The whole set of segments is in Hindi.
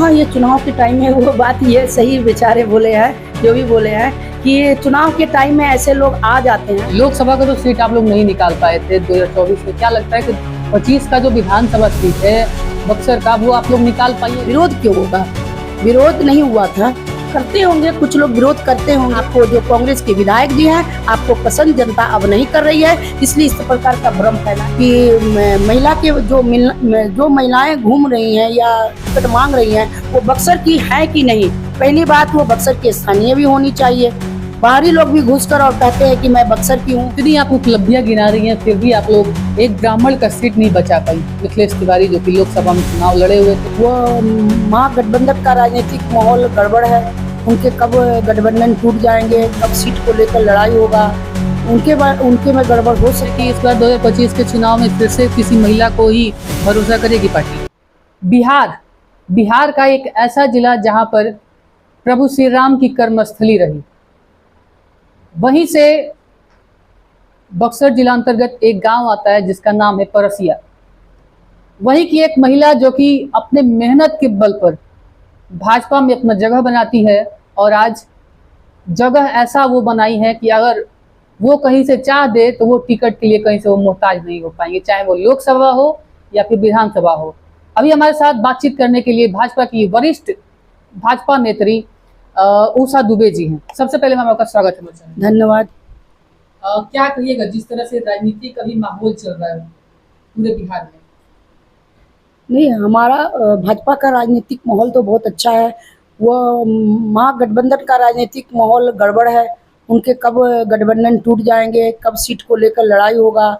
हाँ, ये चुनाव के टाइम में वो बात ये सही बेचारे बोले हैं, जो भी बोले हैं कि ये चुनाव के टाइम में ऐसे लोग आ जाते हैं। लोकसभा का तो सीट आप लोग नहीं निकाल पाए थे 2024 में, क्या लगता है कि 25 का जो विधानसभा सीट है बक्सर का, वो आप लोग निकाल पाइए? विरोध क्यों होगा? विरोध नहीं हुआ था, करते होंगे कुछ लोग, विरोध करते होंगे। आपको जो कांग्रेस के विधायक जी हैं, आपको पसंद जनता अब नहीं कर रही है, इसलिए इस प्रकार का भ्रम फैला कि महिला के जो महिलाएं घूम रही हैं या टिकट मांग रही हैं, वो बक्सर की है कि नहीं। पहली बात, वो बक्सर की स्थानीय भी होनी चाहिए। बाहरी लोग भी घुसकर और कहते हैं कि मैं बक्सर की हूँ। इतनी आप उपलब्धियां गिना रही हैं, फिर भी आप लोग एक ब्राह्मण का सीट नहीं बचा पाई। मिथिलेश तिवारी जो कि लोकसभा में चुनाव लड़े हुए थे, वो महागठबंधन का राजनीतिक माहौल गड़बड़ है। उनके कब गठबंधन टूट जाएंगे, कब सीट को लेकर लड़ाई होगा, उनके में गड़बड़ हो सकती है। इस बार 2025 के चुनाव में फिर से किसी महिला को ही भरोसा करेगी पार्टी? बिहार का एक ऐसा जिला जहां पर प्रभु श्री राम की कर्मस्थली रही, वहीं से बक्सर जिला अंतर्गत एक गांव आता है जिसका नाम है परसिया। वहीं की एक महिला जो कि अपने मेहनत के बल पर भाजपा में अपना जगह बनाती है, और आज जगह ऐसा वो बनाई है कि अगर वो कहीं से चाह दे तो वो टिकट के लिए कहीं से वो मोहताज नहीं हो पाएंगे, चाहे वो लोकसभा हो या फिर विधानसभा हो। अभी हमारे साथ बातचीत करने के लिए भाजपा की वरिष्ठ भाजपा नेत्री उषा दुबे जी हैं। सबसे पहले मैं आपका स्वागत करना चाहूँगी। धन्यवाद। क्या कहिएगा, जिस तरह से राजनीतिक अभी माहौल चल रहा है पूरे बिहार में? नहीं, हमारा भाजपा का राजनीतिक माहौल तो बहुत अच्छा है। वो महागठबंधन का राजनीतिक माहौल गड़बड़ है। उनके कब गठबंधन टूट जाएंगे, कब सीट को लेकर लड़ाई होगा,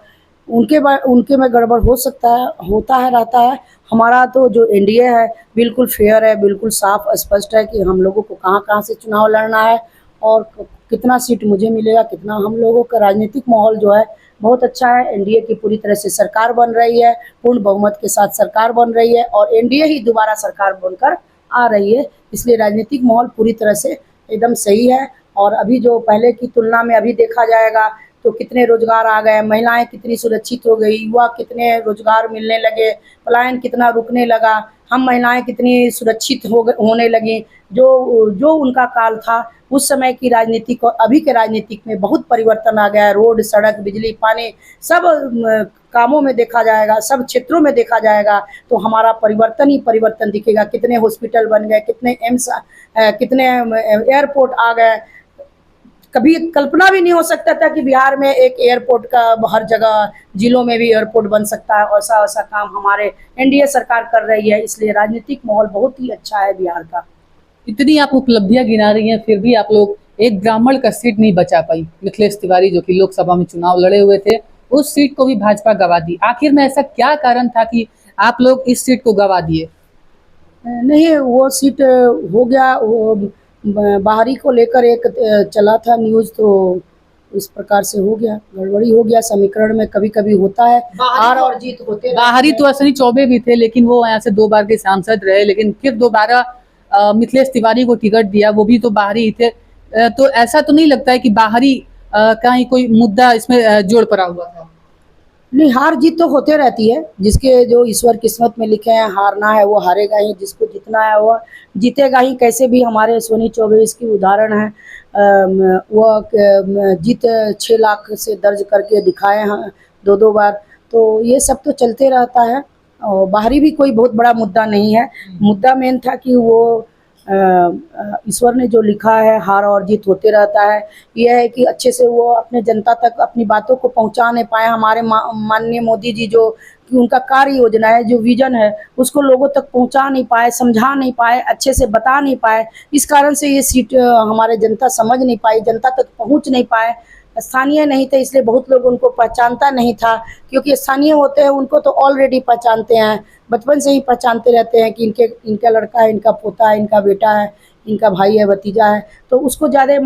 उनके में गड़बड़ हो सकता है, होता है, रहता है। हमारा तो जो एनडीए है बिल्कुल फेयर है, बिल्कुल साफ स्पष्ट है कि हम लोगों को कहाँ कहाँ से चुनाव लड़ना है और कितना सीट मुझे मिलेगा, कितना। हम लोगों का राजनीतिक माहौल जो है बहुत अच्छा है। एनडीए की पूरी तरह से सरकार बन रही है, पूर्ण बहुमत के साथ सरकार बन रही है, और एनडीए ही दोबारा सरकार बनकर आ रही है। इसलिए राजनीतिक माहौल पूरी तरह से एकदम सही है। और अभी जो पहले की तुलना में अभी देखा जाएगा तो कितने रोजगार आ गए, महिलाएं कितनी सुरक्षित हो गई, युवा कितने रोजगार मिलने लगे, पलायन कितना रुकने लगा, हम महिलाएं कितनी सुरक्षित होने लगी। जो उनका काल था उस समय की राजनीतिक और अभी के राजनीतिक में बहुत परिवर्तन आ गया है। रोड, सड़क, बिजली, पानी, सब कामों में देखा जाएगा, सब क्षेत्रों में देखा जाएगा तो हमारा परिवर्तन ही परिवर्तन दिखेगा। कितने हॉस्पिटल बन गए, कितने एम्स, कितने एयरपोर्ट आ गए। कभी कल्पना भी नहीं हो सकता था कि बिहार में एक एयरपोर्ट का हर जगह जिलों में भी एयरपोर्ट बन सकता है। ऐसा ऐसा काम हमारे एनडीए सरकार कर रही है। इसलिए राजनीतिक माहौल बहुत ही अच्छा है बिहार का। इतनी आप उपलब्धियां गिना रही हैं, फिर भी आप लोग एक ब्राह्मण का सीट नहीं बचा पाई। मिथिलेश तिवारी जो कि लोकसभा में चुनाव लड़े हुए थे, उस सीट को भी भाजपा गवा दी। आखिर में ऐसा क्या कारण था कि आप लोग इस सीट को गवा दिए? नहीं, वो सीट हो गया, वो बाहरी को लेकर एक चला था न्यूज़, तो इस प्रकार से हो गया, गड़बड़ी हो गया। समीकरण में कभी कभी होता है, हार और जीत होते। बाहरी तो अश्विनी चौबे भी थे, लेकिन वो यहाँ से 2 बार के सांसद रहे, लेकिन फिर दोबारा मिथिलेश तिवारी को टिकट दिया, वो भी तो बाहरी ही थे। तो ऐसा तो नहीं लगता है कि बाहरी का ही कोई मुद्दा इसमें जोड़ पड़ा हुआ था? नहीं, हार जीत तो होते रहती है। जिसके जो ईश्वर किस्मत में लिखे हैं, हारना है वो हारेगा ही, जिसको जीतना है वो जीतेगा ही। कैसे भी हमारे अश्विनी चौबे इसकी उदाहरण है। वो जीत 6 लाख से दर्ज करके दिखाए हैं 2 बार। तो ये सब तो चलते रहता है, और बाहरी भी कोई बहुत बड़ा मुद्दा नहीं है। मुद्दा मेन था कि वो ईश्वर ने जो लिखा है, हार और जीत होते रहता है। यह है कि अच्छे से वो अपने जनता तक अपनी बातों को पहुंचा नहीं पाए। हमारे माननीय मोदी जी जो कि उनका कार्य योजना है, जो विजन है, उसको लोगों तक पहुंचा नहीं पाए, समझा नहीं पाए, अच्छे से बता नहीं पाए। इस कारण से ये सीट हमारे जनता समझ नहीं पाई, जनता तक पहुंच नहीं पाए। स्थानीय नहीं थे इसलिए बहुत लोग उनको पहचानता नहीं था, क्योंकि स्थानीय होते हैं उनको तो ऑलरेडी पहचानते हैं, बचपन से ही पहचानते रहते हैं कि इनका लड़का है, इनका पोता है, इनका बेटा है, इनका भाई है, भतीजा है। तो उसको ज़्यादा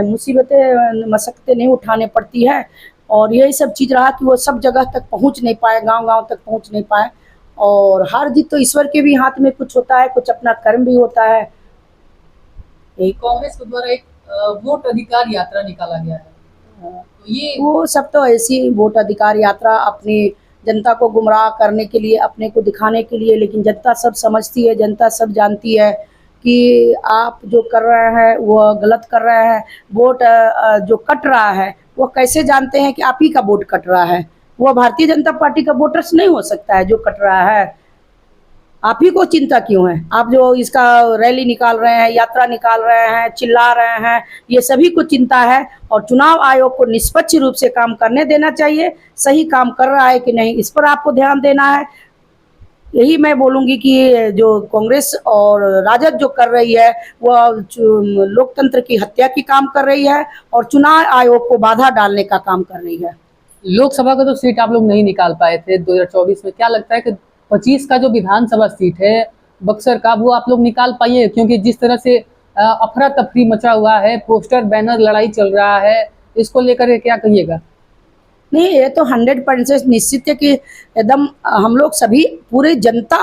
मुसीबतें, मशक्क़तें नहीं उठाने पड़ती है। और यही सब चीज़ रहा कि वो सब जगह तक पहुंच नहीं पाए, गांव-गांव तक पहुंच नहीं पाए। और हार जीत तो ईश्वर के भी हाथ में कुछ होता है, कुछ अपना कर्म भी होता है। कांग्रेस के द्वारा एक वोट अधिकार यात्रा निकाला गया है, तो ये वो सब तो ऐसी वोट अधिकार यात्रा अपनी जनता को गुमराह करने के लिए, अपने को दिखाने के लिए। लेकिन जनता सब समझती है, जनता सब जानती है कि आप जो कर रहे हैं वो गलत कर रहे हैं। वोट जो कट रहा है वो कैसे जानते हैं कि आप ही का वोट कट रहा है? वो भारतीय जनता पार्टी का वोटर्स नहीं हो सकता है जो कट रहा है। आप ही को चिंता क्यों है? आप जो इसका रैली निकाल रहे हैं, यात्रा निकाल रहे हैं, चिल्ला रहे हैं, ये सभी को चिंता है। और चुनाव आयोग को निष्पक्ष रूप से काम करने देना चाहिए। सही काम कर रहा है कि नहीं, इस पर आपको ध्यान देना है। यही मैं बोलूँगी कि जो कांग्रेस और राजद जो कर रही है वह लोकतंत्र की हत्या की काम कर रही है और चुनाव आयोग को बाधा डालने का काम कर रही है। लोकसभा का तो सीट आप लोग नहीं निकाल पाए थे 2024 में, क्या लगता है कि 25 का जो विधानसभा सीट है बक्सर का, वो आप लोग निकाल पाइए? क्योंकि जिस तरह से अफरा तफरी मचा हुआ है, पोस्टर बैनर लड़ाई चल रहा है, इसको लेकर के क्या कहिएगा? नहीं, ये तो 100% निश्चित है कि एकदम हम लोग सभी पूरी जनता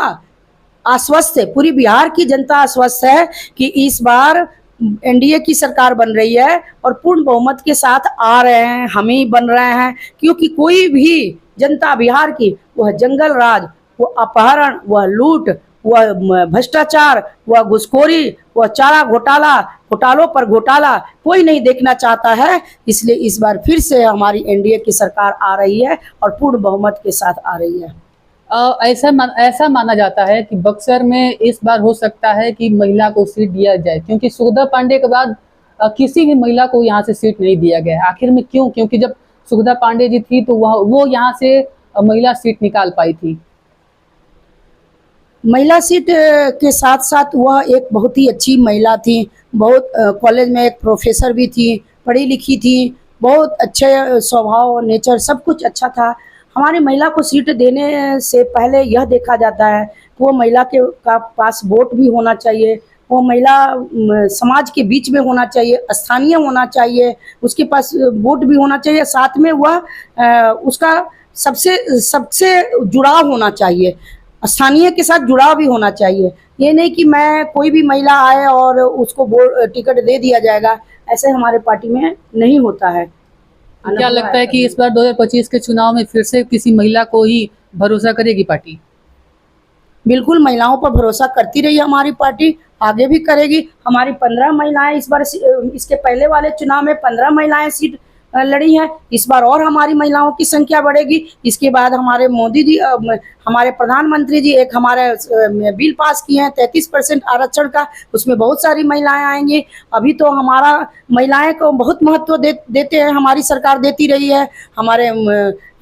आश्वस्त है, पूरी बिहार की जनता आश्वस्त है कि इस बार एनडीए की सरकार बन रही है और पूर्ण बहुमत के साथ आ रहे हैं, हम ही बन रहे हैं। क्योंकि कोई भी जनता बिहार की, वह जंगल राज, वह अपहरण, वह लूट, वह भ्रष्टाचार, वह घुसखोरी, वह चारा घोटालों पर घोटाला कोई नहीं देखना चाहता है। इसलिए इस बार फिर से हमारी एनडीए की सरकार आ रही है और पूर्ण बहुमत के साथ आ रही है। ऐसा माना जाता है कि बक्सर में इस बार हो सकता है कि महिला को सीट दिया जाए, क्योंकि सुगधा पांडे के बाद किसी भी महिला को यहाँ से सीट नहीं दिया गया। आखिर में क्यों? क्योंकि जब सुगधा पांडे जी थी तो वो यहाँ से महिला सीट निकाल पाई थी। महिला सीट के साथ साथ वह एक बहुत ही अच्छी महिला थी। बहुत कॉलेज में एक प्रोफेसर भी थी, पढ़ी लिखी थी, बहुत अच्छे स्वभाव, नेचर सब कुछ अच्छा था। हमारी महिला को सीट देने से पहले यह देखा जाता है कि वो महिला के पास वोट भी होना चाहिए, वो महिला समाज के बीच में होना चाहिए, स्थानीय होना चाहिए, उसके पास वोट भी होना चाहिए, साथ में वह उसका सबसे जुड़ाव होना चाहिए, स्थानीय के साथ जुड़ाव भी होना चाहिए। ये नहीं कि मैं कोई भी महिला आए और उसको टिकट दे दिया जाएगा, ऐसे हमारे पार्टी में नहीं होता है। क्या लगता है कि इस बार 2025 के चुनाव में फिर से किसी महिला को ही भरोसा करेगी पार्टी? बिल्कुल, महिलाओं पर भरोसा करती रही हमारी पार्टी, आगे भी करेगी। हमारी 15 महिलाएं इस बार, इसके पहले वाले चुनाव में 15 महिलाएं सीट लड़ी हैं। इस बार और हमारी महिलाओं की संख्या बढ़ेगी। इसके बाद हमारे मोदी जी, हमारे प्रधानमंत्री जी एक हमारे बिल पास किए हैं 33% आरक्षण का, उसमें बहुत सारी महिलाएं आएंगी। अभी तो हमारा महिलाएं को बहुत महत्व देते हैं, हमारी सरकार देती रही है। हमारे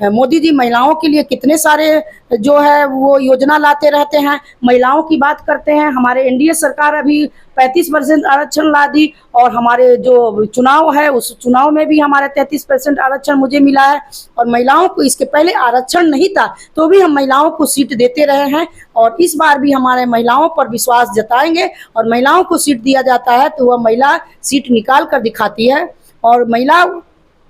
मोदी जी महिलाओं के लिए कितने सारे जो है वो योजना लाते रहते हैं, महिलाओं की बात करते हैं। हमारे एनडीए सरकार अभी 35% आरक्षण ला दी और हमारे जो चुनाव है उस चुनाव में भी हमारे 33% आरक्षण मुझे मिला है। और महिलाओं को इसके पहले आरक्षण नहीं था तो भी हम महिलाओं को सीट देते रहे हैं और इस बार भी हमारे महिलाओं पर विश्वास जताएंगे। और महिलाओं को सीट दिया जाता है तो वह महिला सीट निकाल कर दिखाती है। और महिला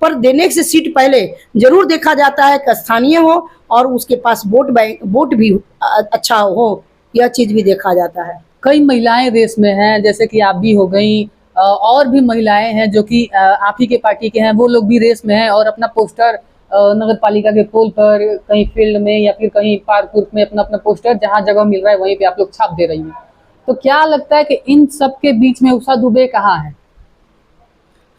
पर देने से सीट पहले जरूर देखा जाता है कि स्थानीय हो और उसके पास वोट भी अच्छा हो, यह चीज़ भी देखा जाता है। कई महिलाएं रेस में हैं, जैसे कि आप भी हो गई, और भी महिलाएं हैं जो कि आप ही के पार्टी के हैं, वो लोग भी रेस में हैं और अपना पोस्टर नगर पालिका के पोल पर, कहीं फील्ड में या फिर कहीं पार्क में अपना अपना पोस्टर जहां जगह मिल रहा है वहीं पे आप लोग छाप दे रही हैं। तो क्या लगता है कि इन सब के बीच में उषा दुबे कहाँ है?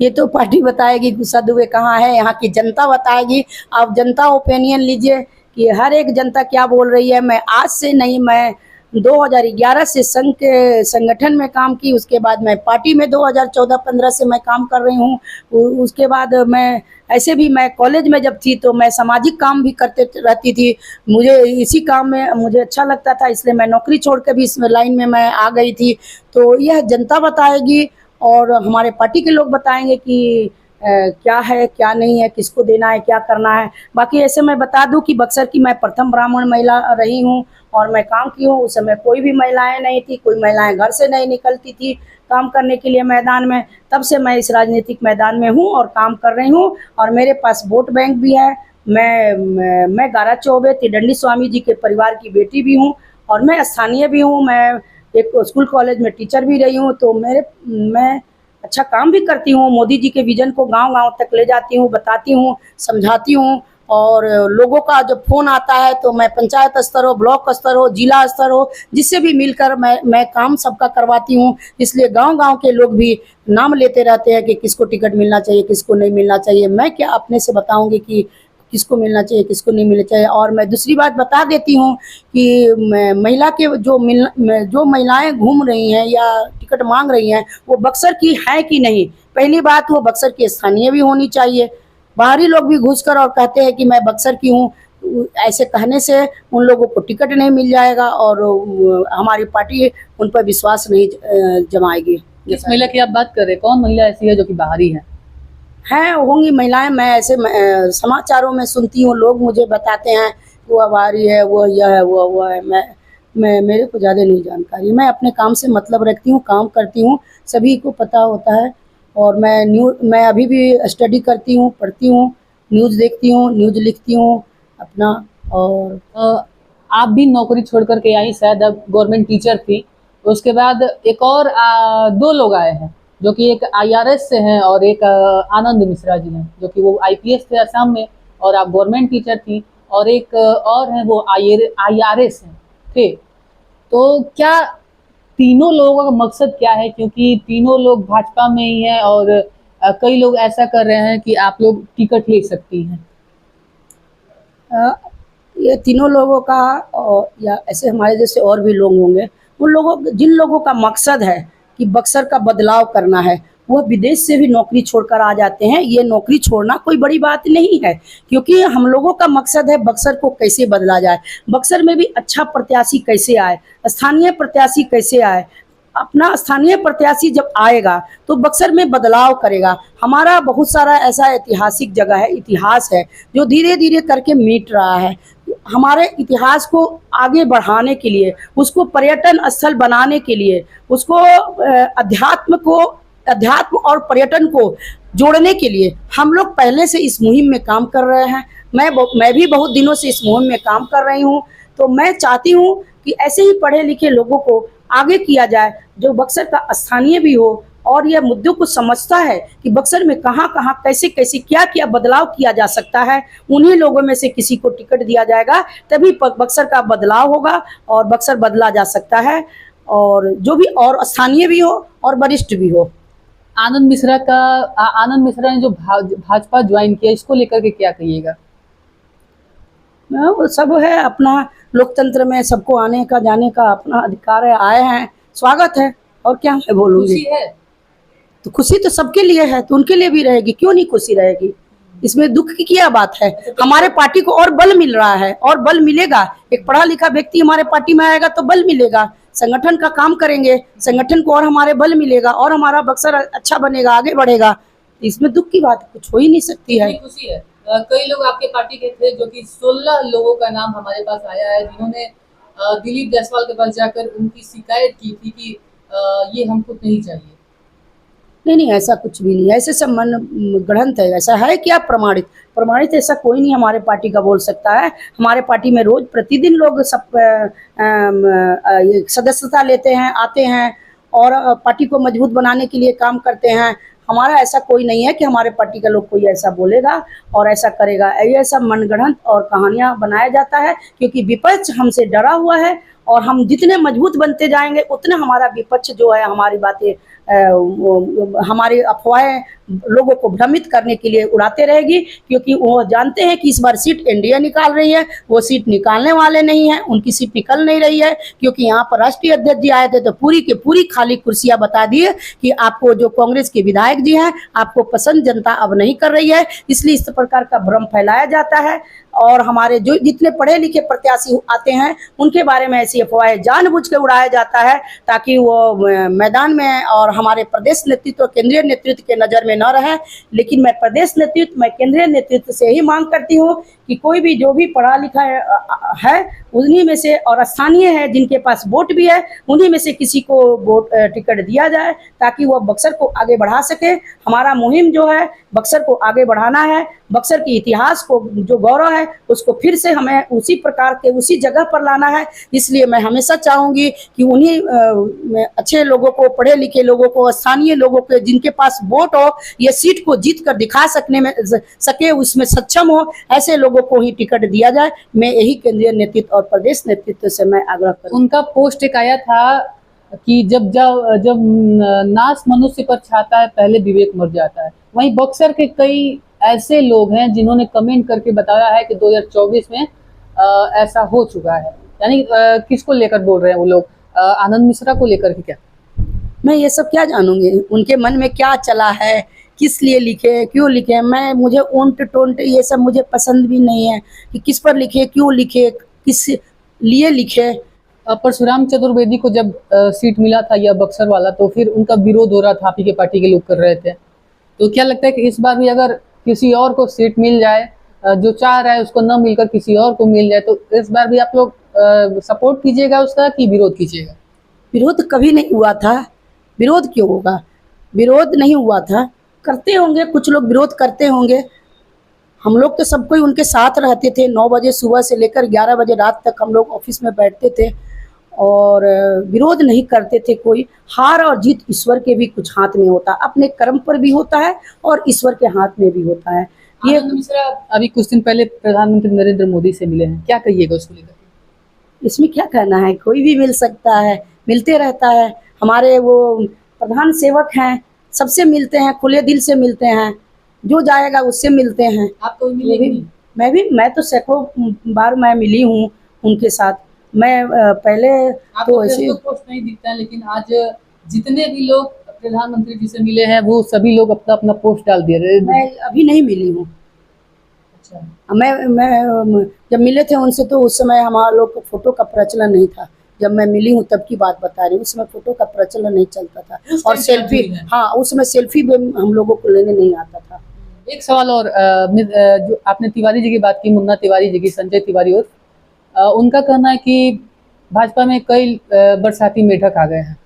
ये तो पार्टी बताएगी उषा दुबे कहाँ है, यहाँ की जनता बताएगी। आप जनता ओपिनियन लीजिए कि हर एक जनता क्या बोल रही है। मैं आज से नहीं, मैं 2011 से संघ के संगठन में काम की, उसके बाद मैं पार्टी में 2014-15 से मैं काम कर रही हूँ। उसके बाद मैं ऐसे भी, मैं कॉलेज में जब थी तो मैं सामाजिक काम भी करते रहती थी। मुझे इसी काम में मुझे अच्छा लगता था, इसलिए मैं नौकरी छोड़ के भी इस लाइन में मैं आ गई थी। तो यह जनता बताएगी और हमारे पार्टी के लोग बताएंगे कि क्या है क्या नहीं है, किसको देना है, क्या करना है। बाकी ऐसे मैं बता दूं कि बक्सर की मैं प्रथम ब्राह्मण महिला रही हूं और मैं काम की हूं। उस समय कोई भी महिलाएं नहीं थी, कोई महिलाएं घर से नहीं निकलती थी काम करने के लिए मैदान में। तब से मैं इस राजनीतिक मैदान में हूं और काम कर रही हूं और मेरे पास वोट बैंक भी है। मैं गारा चौबे तिडंडी स्वामी जी के परिवार की बेटी भी हूँ और मैं स्थानीय भी हूँ। मैं एक स्कूल कॉलेज में टीचर भी रही हूँ। तो मैं अच्छा काम भी करती हूँ, मोदी जी के विजन को गांव-गांव तक ले जाती हूँ, बताती हूँ, समझाती हूँ और लोगों का जब फ़ोन आता है तो मैं पंचायत स्तर हो, ब्लॉक स्तर हो, जिला स्तर हो, जिससे भी मिलकर मैं काम सबका करवाती हूँ। इसलिए गांव-गांव के लोग भी नाम लेते रहते हैं कि किसको टिकट मिलना चाहिए, किसको नहीं मिलना चाहिए। मैं क्या अपने से बताऊँगी कि किसको मिलना चाहिए, किसको नहीं मिलना चाहिए। और मैं दूसरी बात बता देती हूँ कि महिला के जो महिलाएं घूम रही हैं या टिकट मांग रही हैं, वो बक्सर की हैं कि नहीं। पहली बात, वो बक्सर की स्थानीय भी होनी चाहिए। बाहरी लोग भी घुसकर और कहते हैं कि मैं बक्सर की हूँ, ऐसे कहने से उन लोगों को टिकट नहीं मिल जाएगा और हमारी पार्टी उन पर विश्वास नहीं जमाएगी। किस महिला की आप बात कर रहे हैं? कौन महिला ऐसी है जो कि बाहरी है? हैं होंगी महिलाएं, मैं ऐसे समाचारों में सुनती हूँ, लोग मुझे बताते हैं वो बाहरी है, वो यह है, वो है। मैं मेरे को ज़्यादा नहीं जानकारी। मैं अपने काम से मतलब रखती हूँ, काम करती हूँ, सभी को पता होता है। और मैं अभी भी स्टडी करती हूँ, पढ़ती हूँ, न्यूज़ देखती हूँ, न्यूज़ लिखती हूँ अपना। और आप भी नौकरी छोड़ कर के आई, शायद अब गवर्नमेंट टीचर थी। उसके बाद एक और 2 लोग आए हैं जो कि एक आईआरएस से हैं और एक आनंद मिश्रा जी हैं जो कि वो आईपीएस थे असम में, और आप गवर्नमेंट टीचर थी। और एक और हैं वो आईआरएस हैं थे। तो क्या तीनों लोगों का मकसद क्या है? क्योंकि तीनों लोग भाजपा में ही हैं और कई लोग ऐसा कर रहे हैं कि आप लोग टिकट ले सकती हैं। ये तीनों लोगों का या ऐसे हमारे जैसे और भी लोग होंगे, उन लोगों जिन लोगों का मकसद है कि बक्सर का बदलाव करना है, वह विदेश से भी नौकरी छोड़कर आ जाते हैं। ये नौकरी छोड़ना कोई बड़ी बात नहीं है, क्योंकि हम लोगों का मकसद है बक्सर को कैसे बदला जाए, बक्सर में भी अच्छा प्रत्याशी कैसे आए, स्थानीय प्रत्याशी कैसे आए। अपना स्थानीय प्रत्याशी जब आएगा तो बक्सर में बदलाव करेगा। हमारा बहुत सारा ऐसा ऐतिहासिक जगह है, इतिहास है, जो धीरे धीरे करके मिट रहा है। हमारे इतिहास को आगे बढ़ाने के लिए, उसको पर्यटन स्थल बनाने के लिए, उसको अध्यात्म और पर्यटन को जोड़ने के लिए हम लोग पहले से इस मुहिम में काम कर रहे हैं। मैं भी बहुत दिनों से इस मुहिम में काम कर रही हूँ। तो मैं चाहती हूँ कि ऐसे ही पढ़े लिखे लोगों को आगे किया जाए, जो बक्सर का स्थानीय भी हो और यह मुद्दों को समझता है कि बक्सर में कहाँ कहाँ कैसे कैसे क्या क्या बदलाव किया जा सकता है। उन्हीं लोगों में से किसी को टिकट दिया जाएगा, तभी बक्सर का बदलाव होगा और बक्सर बदला जा सकता है। और जो भी और स्थानीय भी हो और वरिष्ठ भी हो। आनंद मिश्रा ने जो भाजपा ज्वाइन किया, इसको लेकर के क्या कहिएगा? वो सब है, अपना लोकतंत्र में सबको आने का जाने का अपना अधिकार है, आए हैं, स्वागत है। और क्या मैं बोलूँगी? खुशी है? तो खुशी तो सबके लिए है, तो उनके लिए भी रहेगी, क्यों नहीं खुशी रहेगी? इसमें दुख की क्या बात है? हमारे पार्टी को और बल मिल रहा है और बल मिलेगा। एक पढ़ा लिखा व्यक्ति हमारे पार्टी में आएगा तो बल मिलेगा, संगठन का काम करेंगे, संगठन को और हमारे बल मिलेगा और हमारा बक्सर अच्छा बनेगा, आगे बढ़ेगा। इसमें दुख की बात कुछ हो ही नहीं सकती है। खुशी है। कई लोग आपके पार्टी के थे, जो कि 16 लोगों का नाम हमारे पास आया है, जिन्होंने दिलीप जायसवाल के पास जाकर उनकी शिकायत की थी कि ये हमको नहीं चाहिए। नहीं, ऐसा कुछ भी नहीं है, ऐसे सब मन गढ़ंत है। ऐसा है क्या प्रमाणित ऐसा कोई नहीं हमारे पार्टी का बोल सकता है। हमारे पार्टी में रोज प्रतिदिन लोग सब ये सदस्यता लेते हैं, आते हैं और पार्टी को मजबूत बनाने के लिए काम करते हैं। हमारा ऐसा कोई नहीं है कि हमारे पार्टी का लोग कोई ऐसा बोलेगा और ऐसा करेगा। ये सब मनगढ़ंत और कहानियाँ बनाया जाता है, क्योंकि विपक्ष हमसे डरा हुआ है और हम जितने मजबूत बनते जाएंगे उतना हमारा विपक्ष जो है हमारी बातें हमारी अफवाहें लोगों को भ्रमित करने के लिए उड़ाते रहेगी, क्योंकि वो जानते हैं कि इस बार सीट एनडीए निकाल रही है। वो सीट निकालने वाले नहीं हैं, उनकी सीट निकल नहीं रही है, क्योंकि यहाँ पर राष्ट्रीय अध्यक्ष जी आए थे तो पूरी की पूरी खाली कुर्सियां बता दिए कि आपको जो कांग्रेस के विधायक जी हैं आपको पसंद जनता अब नहीं कर रही है। इसलिए इस प्रकार का भ्रम फैलाया जाता है और हमारे जो जितने पढ़े लिखे प्रत्याशी आते हैं उनके बारे में ऐसी अफवाहें जानबूझ के उड़ाया जाता है, ताकि वो मैदान में और हमारे प्रदेश नेतृत्व केंद्रीय नेतृत्व के नज़र में न रहे। लेकिन मैं प्रदेश नेतृत्व, मैं केंद्रीय नेतृत्व से ही मांग करती हूँ कि कोई भी जो भी पढ़ा लिखा है उन्हीं में से और स्थानीय है जिनके पास वोट भी है, उन्हीं में से किसी को वोट टिकट दिया जाए, ताकि वह बक्सर को आगे बढ़ा सके। हमारा मुहिम जो है बक्सर को आगे बढ़ाना है, बक्सर के इतिहास को जो गौरव है उसको फिर से हमें उसी प्रकार के उसी जगह पर लाना है। इसलिए मैं हमेशा चाहूँगी कि उन्हीं अच्छे लोगों को, पढ़े लिखे लोगों को, स्थानीय लोगों के जिनके पास वोट हो, ये सीट को जीत कर दिखा सके, उसमें सक्षम हो, ऐसे लोगों लोगों को ही टिकट दिया जाए। मैं यही केंद्रीय नेतृत्व और प्रदेश नेतृत्व से मैं आग्रह करूँ। उनका पोस्ट एक आया था कि जब जब जब नाश मनुष्य पर छाता है पहले विवेक मर जाता है। वहीं बक्सर के कई ऐसे लोग हैं जिन्होंने कमेंट करके बताया है कि 2024 में ऐसा हो चुका है। यानी किसको लेकर बोल रहे हैं वो लोग? आनंद मिश्रा को लेकर के क्या? मैं ये सब क्या जानूंगी, उनके मन में क्या चला है, किस लिए लिखे, क्यों लिखे। मुझे ओंट टोंट ये सब मुझे पसंद भी नहीं है कि किस पर लिखे, क्यों लिखे, किस लिए लिखे। परशुराम चतुर्वेदी को जब सीट मिला था या बक्सर वाला, तो फिर उनका विरोध हो रहा था, आप ही के पार्टी के लोग कर रहे थे। तो क्या लगता है कि इस बार भी अगर किसी और को सीट मिल जाए, जो चाह रहा है उसको न मिलकर किसी और को मिल जाए, तो इस बार भी आप लोग सपोर्ट कीजिएगा उसका कि विरोध कीजिएगा? विरोध कभी नहीं हुआ था, विरोध क्यों होगा? विरोध नहीं हुआ था। करते होंगे कुछ लोग, विरोध करते होंगे। हम लोग तो सब कोई उनके साथ रहते थे। 9 बजे सुबह से लेकर 11 बजे रात तक हम लोग ऑफिस में बैठते थे और विरोध नहीं करते थे कोई। हार और जीत ईश्वर के भी कुछ हाथ में होता है, अपने कर्म पर भी होता है और ईश्वर के हाथ में भी होता है। ये आनंद मिश्रा अभी कुछ दिन पहले प्रधानमंत्री नरेंद्र मोदी से मिले हैं, क्या कहिएगा उसको लेकर? इसमें क्या कहना है, कोई भी मिल सकता है, मिलते रहता है। हमारे वो प्रधान सेवक हैं, सबसे मिलते हैं, खुले दिल से मिलते हैं, जो जाएगा उससे मिलते हैं। आप तो मिलेंगे? मैं तो सैकड़ों बार मैं मिली हूँ उनके साथ। मैं पहले आपको तो ऐसे पोस्ट नहीं दिखता है, लेकिन आज जितने भी लोग प्रधानमंत्री जी से मिले हैं वो सभी लोग अपना अपना पोस्ट डाल दिए रहे। मैं अभी नहीं मिली हूँ। अच्छा। मैं जब मिले थे उनसे तो उस समय हमारा लोग को फोटो का प्रचलन नहीं था। जब मैं मिली हूँ तब की बात बता रही हूँ, उस समय फोटो का प्रचलन नहीं चलता था और सेल्फी, हाँ उस समय सेल्फी भी हम लोगों को लेने नहीं आता था। एक सवाल और, जो आपने तिवारी जी की बात की, मुन्ना तिवारी जी की, संजय तिवारी, और उनका कहना है कि भाजपा में कई बरसाती मेढक आ गए हैं।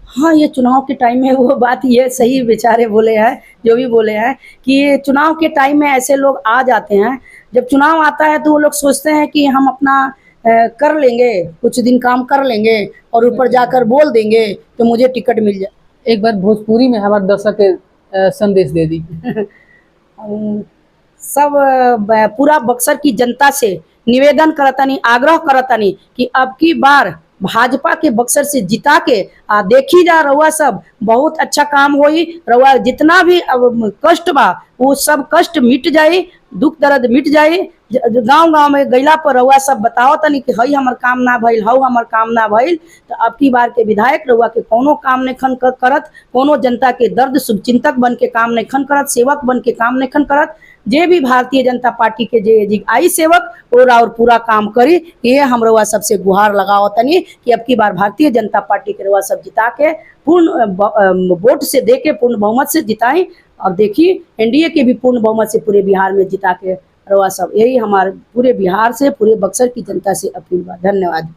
हाँ, ये चुनाव के टाइम में वो बात ये सही बेचारे बोले हैं, जो भी बोले हैं कि चुनाव के टाइम में ऐसे लोग आ जाते हैं। जब चुनाव आता है तो वो लोग सोचते हैं कि हम अपना कर लेंगे, कुछ दिन काम कर लेंगे और ऊपर जाकर बोल देंगे तो मुझे टिकट मिल जाए। एक बार भोजपुरी में हमारे दर्शक के संदेश दे दी। सब पूरा बक्सर की जनता से निवेदन करतानी, आग्रह करतानी कि अब की बार भाजपा के बक्सर से जिता के देखी जा रहुआ सब बहुत अच्छा काम होई। रहुआ जितना भी अब कष्ट बा वो सब कष्ट मिट जाए, दुख दर्द मिट जाए। गांव गांव में गैला पर रहुआ सब बताओ तनी कि हई हमर काम ना भइल, हऊ हमर काम ना भइल। तो अब की बार के विधायक रहुआ के कोनो काम नहीं खन करत, कोनो जनता के दर्द शुभचिंतक बन के काम नहीं खन करत, सेवक बन के काम नहीं खन करत। जे भी भारतीय जनता पार्टी के जे आई सेवक और पूरा काम करी, ये हम रउआ सबसे गुहार लगाओ तनी कि अब की बार भारतीय जनता पार्टी के रउआ सब जिता के पूर्ण वोट से दे के पूर्ण बहुमत से जिताई। और देखिए एनडीए के भी पूर्ण बहुमत से पूरे बिहार में जिता के रउआ सब, यही हमारे पूरे बिहार से, पूरे बक्सर की जनता से अपील बा। धन्यवाद।